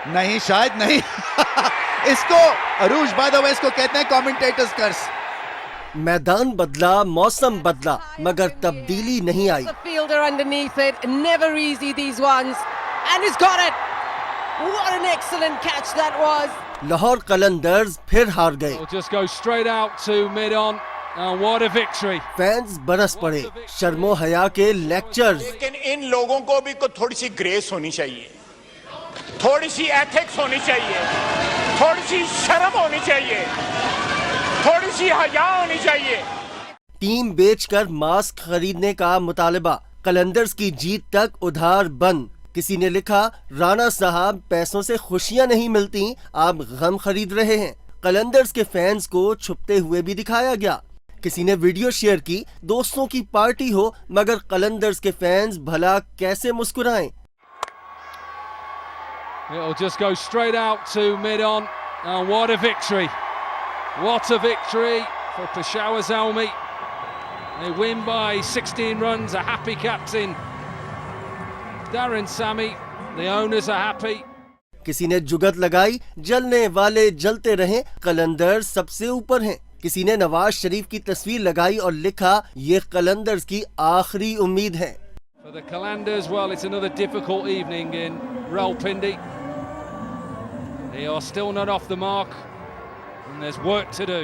नहीं, शायद नहीं। इसको अरूज बाय द वे इसको कहते हैं कमेंटेटर्स कर्स। मैदान बदला, मौसम बदला, मगर तब्दीली नहीं आई। The fielder underneath it, never easy these ones, and he's got it. What an excellent catch that was. Lahore Qalandars फिर हार गए। It'll just go straight out to mid-on, and what a victory. Fans बरस पड़े, शर्मो हया के लेक्चर्स। लेकिन इन लोगों को भी थोड़ी सी ग्रेस होनी चाहिए, थोड़ी सी एथिक्स होनी चाहिए, थोड़ी सी शर्म होनी चाहिए, थोड़ी सी हया होनी चाहिए। टीम बेचकर मास्क खरीदने का मुतालबा, कलंदर्स की जीत तक उधार बंद। किसी ने लिखा, राणा साहब पैसों से खुशियां नहीं मिलती, आप गम खरीद रहे हैं। कलंदर्स के फैंस को छुपते हुए भी दिखाया गया। किसी ने वीडियो शेयर की, दोस्तों की पार्टी हो मगर कलंदर्स के फैंस भला कैसे मुस्कुराएं। It'll just go straight out to mid-on, and what a victory. What a victory for Peshawar Zalmi. They win by 16 runs, a happy captain Darren Sammy, the owners are happy. किसी ने जुगत लगाई, जलने वाले जलते रहें, कलंदर्स सबसे ऊपर हैं। किसी ने नवाज शरीफ की तस्वीर लगाई और लिखा, ये कलंदर्स की आखिरी उम्मीद है। For the Qalandars, well, it's another difficult evening in Rawalpindi. They are still not off the mark, and there's work to do.